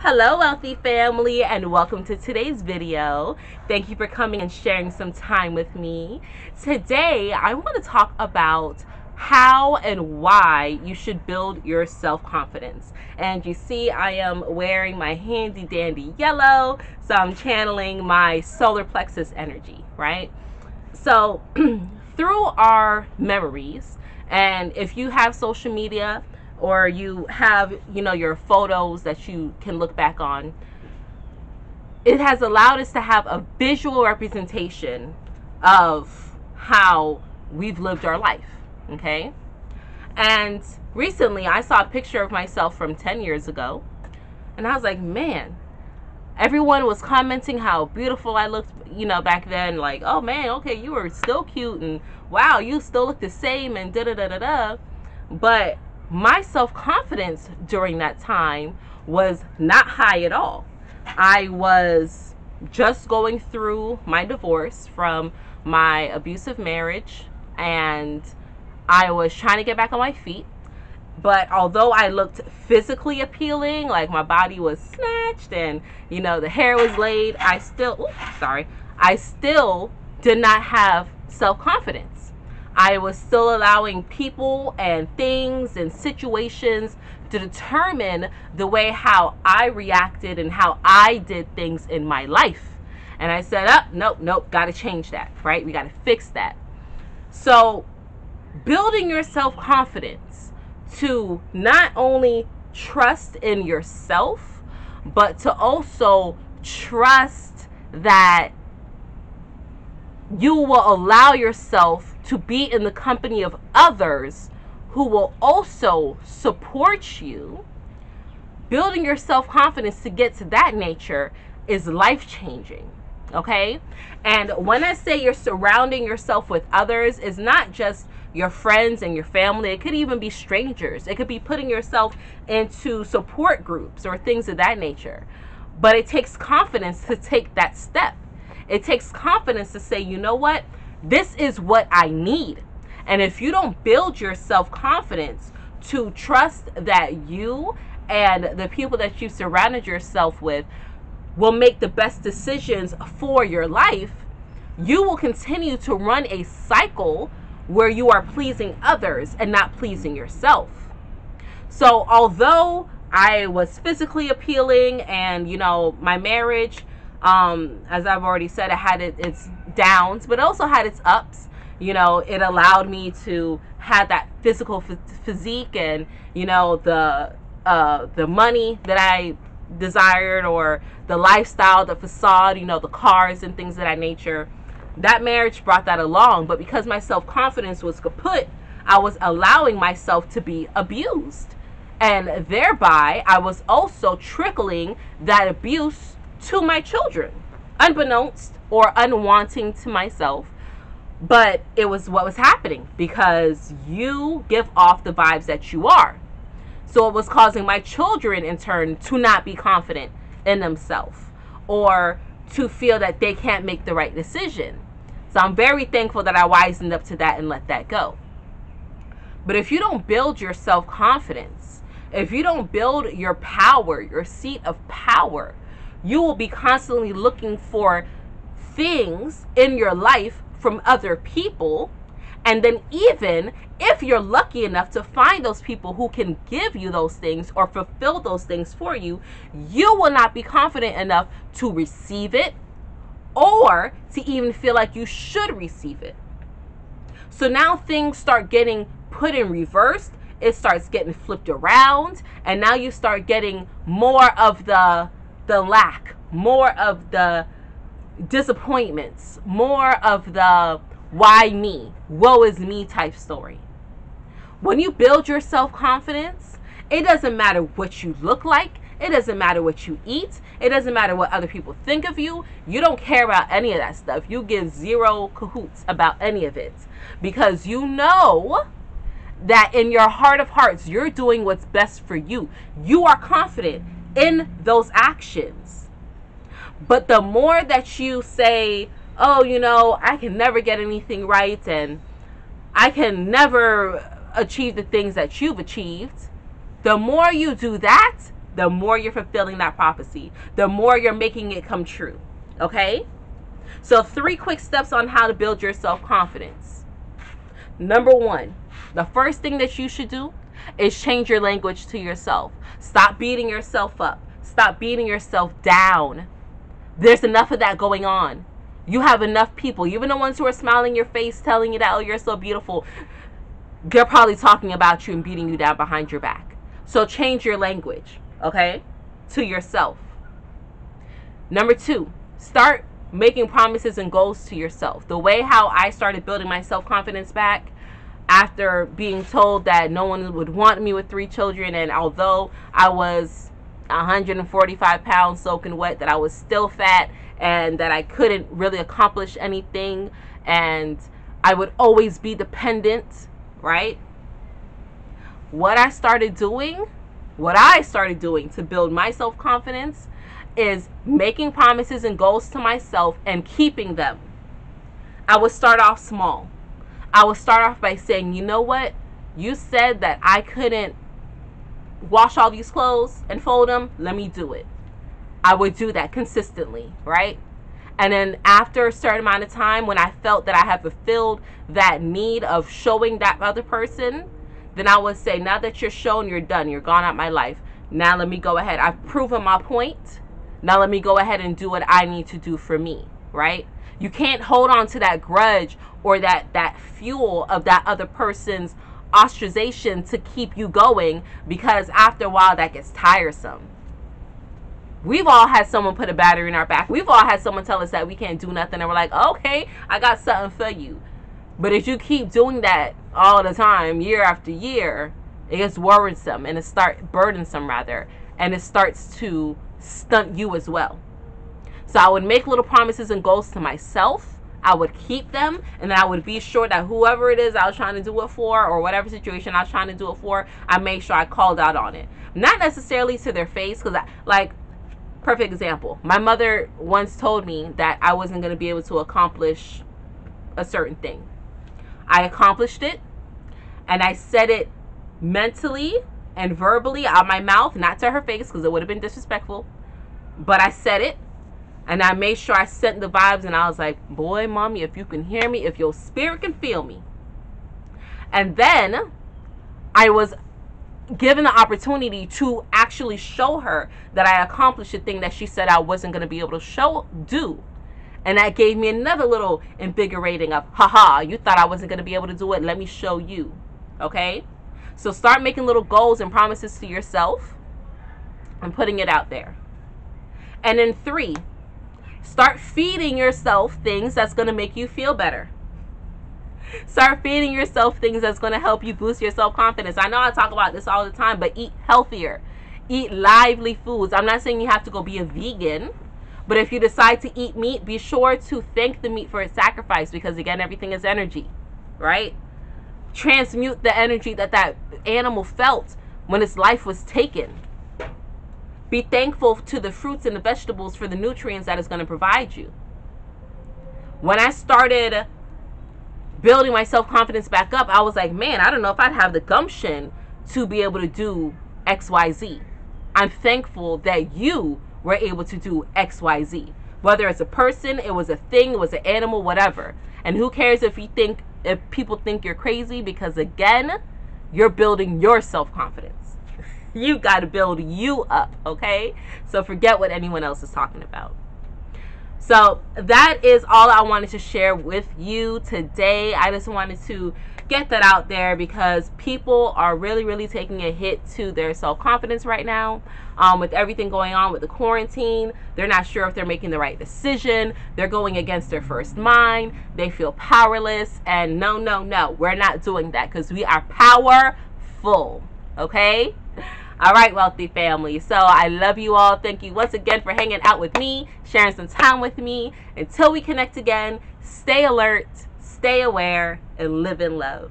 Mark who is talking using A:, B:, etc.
A: Hello, wealthy family, and welcome to today's video. Thank you for coming and sharing some time with me. Today, I want to talk about how and why you should build your self-confidence. And you see, I am wearing my handy dandy yellow, so I'm channeling my solar plexus energy, right? So, through our memories, and if you have social media, or you have, your photos that you can look back on, it has allowed us to have a visual representation of how we've lived our life, okay? And recently I saw a picture of myself from 10 years ago, and I was like, man, everyone was commenting how beautiful I looked, back then, like, oh man, okay, you were still cute, and wow, you still look the same, and da-da-da-da-da. But my self-confidence during that time was not high at all. I was just going through my divorce from my abusive marriage, and I was trying to get back on my feet. But although I looked physically appealing, like my body was snatched and, the hair was laid, I still did not have self-confidence. I was still allowing people and things and situations to determine the way how I reacted and how I did things in my life. And I said, nope, got to change that, right? We got to fix that. So building your self-confidence to not only trust in yourself, but to also trust that you will allow yourself to be in the company of others who will also support you. Building your self-confidence to get to that nature is life-changing, okay? And when I say you're surrounding yourself with others, it's not just your friends and your family. It could even be strangers. It could be putting yourself into support groups or things of that nature. But it takes confidence to take that step. It takes confidence to say, you know what? This is what I need. And if you don't build your self-confidence to trust that you and the people that you've surrounded yourself with will make the best decisions for your life, you will continue to run a cycle where you are pleasing others and not pleasing yourself. So although I was physically appealing and, my marriage, as I've already said, it had its downs, but it also had its ups. It allowed me to have that physical physique and, the money that I desired, or the lifestyle, the facade, the cars and things of that nature. That marriage brought that along, but because my self-confidence was kaput, I was allowing myself to be abused. And thereby, I was also trickling that abuse to my children, unbeknownst or unwanting to myself. But it was what was happening, because you give off the vibes that you are. So it was causing my children in turn to not be confident in themselves, or to feel that they can't make the right decision. So I'm very thankful that I wisened up to that and let that go. But if you don't build your self-confidence, if you don't build your power, your seat of power, you will be constantly looking for things in your life from other people. And then even if you're lucky enough to find those people who can give you those things or fulfill those things for you, you will not be confident enough to receive it, or to even feel like you should receive it. So now things start getting put in reverse. It starts getting flipped around, and now you start getting more of the lack, more of the disappointments, more of the why me, woe is me type story. When you build your self-confidence, it doesn't matter what you look like. It doesn't matter what you eat. It doesn't matter what other people think of you. You don't care about any of that stuff. You give zero cahoots about any of it, because you know that in your heart of hearts, you're doing what's best for you. You are confident in those actions. But the more that you say, oh, I can never get anything right, and I can never achieve the things that you've achieved, the more you do that, the more you're fulfilling that prophecy, the more you're making it come true. Okay? So 3 quick steps on how to build your self-confidence. Number 1, the first thing that you should do is change your language to yourself. Stop beating yourself up. Stop beating yourself down. There's enough of that going on. You have enough people, even the ones who are smiling in your face, telling you that, oh, you're so beautiful. They're probably talking about you and beating you down behind your back. So change your language, okay, to yourself. Number 2, start making promises and goals to yourself. The way how I started building my self-confidence back after being told that no one would want me with 3 children, and although I was 145 pounds soaking wet, that I was still fat and that I couldn't really accomplish anything, and I would always be dependent, right? What I started doing to build my self-confidence is making promises and goals to myself and keeping them. I would start off small. I would start off by saying, you know what? You said that I couldn't wash all these clothes and fold them. Let me do it. I would do that consistently, right? And then after a certain amount of time, when I felt that I had fulfilled that need of showing that other person, then I would say, now that you're shown, you're done. You're gone out my life. Now let me go ahead. I've proven my point. Now let me go ahead and do what I need to do for me, right? You can't hold on to that grudge or that fuel of that other person's ostracization to keep you going, because after a while that gets tiresome. We've all had someone put a battery in our back. We've all had someone tell us that we can't do nothing, and we're like, okay, I got something for you. But if you keep doing that all the time, year after year, it gets worrisome, and burdensome rather, and it starts to stunt you as well. So I would make little promises and goals to myself. I would keep them, and then I would be sure that whoever it is I was trying to do it for, or whatever situation I was trying to do it for, I made sure I called out on it. Not necessarily to their face, because perfect example. My mother once told me that I wasn't going to be able to accomplish a certain thing. I accomplished it, and I said it mentally and verbally out my mouth, not to her face because it would have been disrespectful, but I said it, and I made sure I sent the vibes, and I was like, boy, mommy, if you can hear me, if your spirit can feel me. And then I was given the opportunity to actually show her that I accomplished the thing that she said I wasn't going to be able to do. And that gave me another little invigorating of, haha, you thought I wasn't going to be able to do it. Let me show you. Okay? So start making little goals and promises to yourself and putting it out there. And then 3, start feeding yourself things that's going to make you feel better. Start feeding yourself things that's going to help you boost your self-confidence. I know I talk about this all the time, but eat healthier. Eat lively foods. I'm not saying you have to go be a vegan, but if you decide to eat meat, be sure to thank the meat for its sacrifice, because again, everything is energy, right? Transmute the energy that animal felt when its life was taken. Be thankful to the fruits and the vegetables for the nutrients that it's going to provide you. When I started building my self-confidence back up, I was like, man, I don't know if I'd have the gumption to be able to do XYZ. I'm thankful that you were able to do XYZ. Whether it's a person, it was a thing, it was an animal, whatever. And who cares if people think you're crazy, because again, you're building your self-confidence. You got to build you up, okay? So forget what anyone else is talking about. So that is all I wanted to share with you today. I just wanted to get that out there because people are really, really taking a hit to their self-confidence right now. With everything going on with the quarantine, they're not sure if they're making the right decision. They're going against their first mind. They feel powerless. And no, we're not doing that, because we are powerful, okay? All right, wealthy family. So I love you all. Thank you once again for hanging out with me, sharing some time with me. Until we connect again, stay alert, stay aware, and live in love.